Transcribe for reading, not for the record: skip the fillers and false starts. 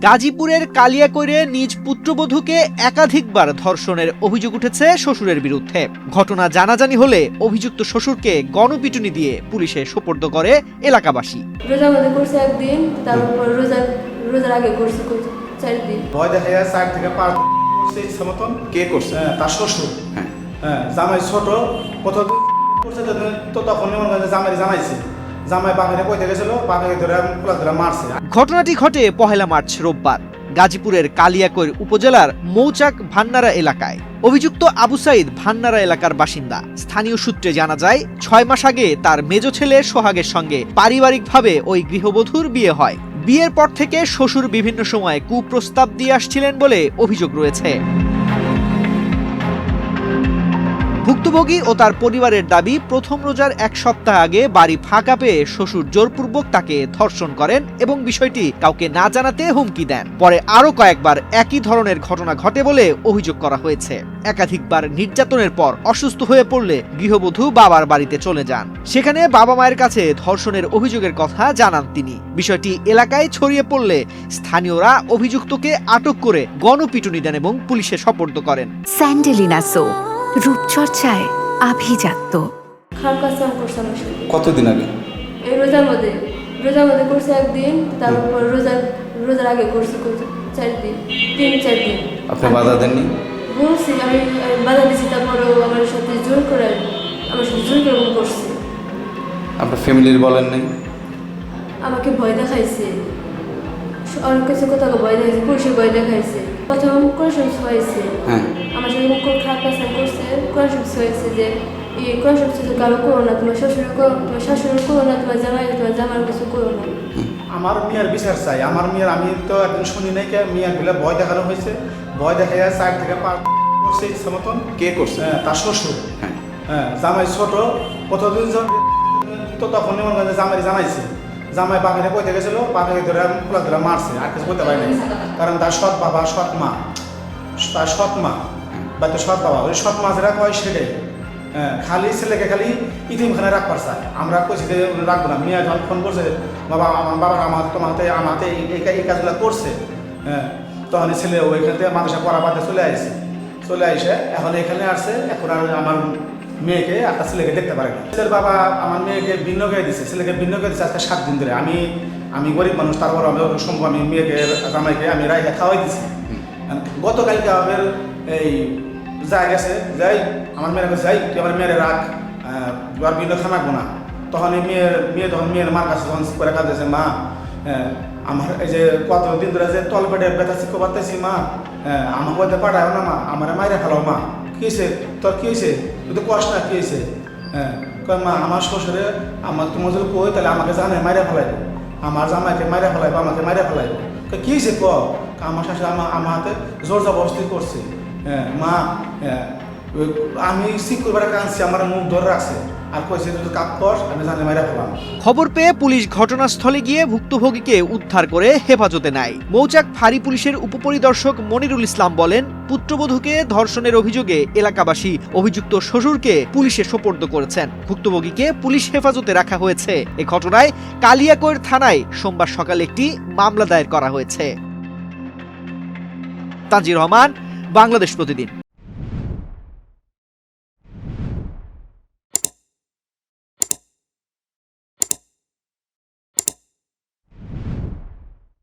গাজীপুরের কালিয়াকৈরে নিজ পুত্রবধূকে একাধিকবার ধর্ষণের অভিযোগ উঠেছে শ্বশুরের বিরুদ্ধে। ঘটনা জানাজানি হলে অভিযুক্ত শ্বশুরকে গণপিটুনি দিয়ে পুলিশে সোপর্দ করে এলাকাবাসী। রোজার মধ্যে করছে একদিন, তারপর রোজার আগে করছে 4 দিন। ভয় দেখা যায় 4 থেকে 5 করছে ইচ্ছা মতন। কে করছে? তার শ্বশুর। হ্যাঁ, জামাই ছোট প্রথম করছে তো তখন জামাই জানাইছে, জামাই বাপেরে কইতে গেছিল, বাপেরে ধরে পোলা ধরে মারছে। ঘটনাটি ঘটে 1 মার্চ রোববার গাজীপুরের কালিয়াকৈর উপজেলার মৌচাক ভান্নারা এলাকায়। অভিযুক্ত আবু সাইদ ভান্নারা এলাকার বাসিন্দা। স্থানীয় সূত্রে জানা যায় 6 মাস আগে তার মেজ ছেলে সোহাগের সঙ্গে পারিবারিকভাবে ওই গৃহবধূর বিয়ে হয়। বিয়ের পর থেকে শ্বশুর বিভিন্ন সময় কুপ্রস্তাব দিয়ে আসছিলেন বলে অভিযোগ রয়েছে। ভুক্তভোগী ও তার পরিবারের দাবি, প্রথম রোজার 1 সপ্তাহ আগে বাড়ি ফাঁকা পেয়ে শ্বশুর জোরপূর্বক তাকে ধর্ষণ করেন এবং বিষয়টি কাউকে না জানাতে হুমকি দেন। পরে আরো কয়েকবার একই ধরনের ঘটনা ঘটে বলে অভিযোগ করা হয়েছে। একাধিকবার নির্যাতনের পর অসুস্থ হয়ে পড়লে গৃহবধূ বাবার বাড়িতে চলে যান। সেখানে বাবা মায়ের কাছে ধর্ষণের অভিযোগের কথা জানান তিনি। বিষয়টি এলাকায় ছড়িয়ে পড়লে স্থানীয়রা অভিযুক্তকে আটক করে গণপিটুনি দেন এবং পুলিশে সোপর্দ করেন। স্যান্ডেলিনা সো, রূপচর্চায় আভিজাত্য। খারাপ কাজ করছে আমার সাথে। কতদিন আগে? এই রোজার মধ্যে করছে একদিন, তারপর রোজার আগে করছে 4 দিন, 3-4 দিন। আপনি বাধা দেননি? বলছি, আমি বাধা দিচ্ছি, তারপরেও আমার সাথে জোর করে করছে। আপনার ফ্যামিলির বলেন নাই? আমাকে ভয় দেখাইছে, অনেক কিছু কথা ভয় দেখাইছে, পুলিশে ভয় দেখাইছে। প্রথম কোরআন হয়েছে, হ্যাঁ, আমার সাথে খারাপ কাজ করছে। কোরআন হয়েছে যে এই কোরআন কারো করো না, তোমার শ্বশুর করো, তোমার শাশুড়ি করো না, তোমার জামার কিছু করো না। আমার মেয়ের বিচার চাই। আমার মেয়ের, আমি তো একদিন শুনি নাই কে মেয়ের গুলা ভয় দেখানো হয়েছে। ভয় দেখা যায় 4 থেকে 5 করছে ইচ্ছা মতন। কে করছে? তার শ্বশুর। হ্যাঁ, জামাই ছোট প্রথমদিন তো তখন জামাই জানাইছে, জামাই বাপেরে কইতে গেছিল, বাপেরে ধরে পোলা ধরে মারছে। আর কিছু করতে পারে নাই, কারণ তার সৎ বাবা সৎ মা, তার সৎ মা বা তো সৎ বাবা, ওই সৎ মা যেটা কয় সেটাই। খালি ছেলেকে খালি ইতিমখানে রাখবার চায়। আমরা কইছি যে রাখবো না। মেয়ে যখন ফোন করছে, বাবা আমার বাবার আমাতে এই কাজগুলো করছে, তখন ছেলে ওইখান থেকে মানুষের পড়া বাদে চলে আসে এখন এখানে আসছে। এখন আর আমার মেয়েকে একটা ছেলেকে দেখতে পারে না। ছেলের বাবা আমার মেয়েকে ভিন্ন করে দিচ্ছে, ছেলেকে ভিন্ন করে দিচ্ছে আজকে 7 দিন ধরে। আমি গরিব মানুষ, তারপর আমি সম্ভব আমি মেয়েকে জামাইকে আমি রাইখে খাওয়াই দিছি। গতকালকে আমার এই যাই গেছে, যাই আমার মেয়ের কাছে যাই, তুই আমার মেয়ের রাখ, আর ভিন্ন খানাবো না। তখন এই মেয়ে তখন মেয়ের মার কাছে যখন করে কাঁদতেছে, মা আমার এই যে কতদিন ধরে যে তল পেটে ব্যথা শিখতে পারতেছি, মা আমার বলতে পাঠাও না, মা আমার মাইরে ফেলাও। মা কী হয়েছে তোর, কী হয়েছে, তুই তো কষ্ট না, কী হয়েছে? মা আমার শ্বশুরে আমার তোমার যদি কই তাহলে আমাকে জানে মাইরে ফেলাইব, আমার জামাইকে মাইরে ফেলাইব, আমাকে মাইরে ফেলাইব। কী হয়েছে ক? আমার শাশুড়ি আমার হাতে জোর জবরদস্তি করছে। মা আমি ঠিক করবার কাঁদছি, আমার মুখ ধরে রাখছে আর কইছে তুই কাপ কর, আমি জানি মাইরা ফেলাম। খবর পেয়ে পুলিশ ঘটনাস্থলে গিয়ে ভুক্তভোগীকে উদ্ধার করে হেফাজতে নেয়। মৌচাক ফাঁড়ি পুলিশের উপপরিদর্শক মনিরুল ইসলাম বলেন, পুত্রবধূকে ধর্ষণের অভিযোগে এলাকাবাসী অভিযুক্ত শ্বশুরকে পুলিশে সোপর্দ করেছেন। ভুক্তভোগীকে পুলিশ হেফাজতে রাখা হয়েছে। এ ঘটনায় কালিয়াকৈর থানায় সোমবার সকালে একটি মামলা দায়ের করা হয়েছে। তানজির রহমান, বাংলাদেশ প্রতিদিন।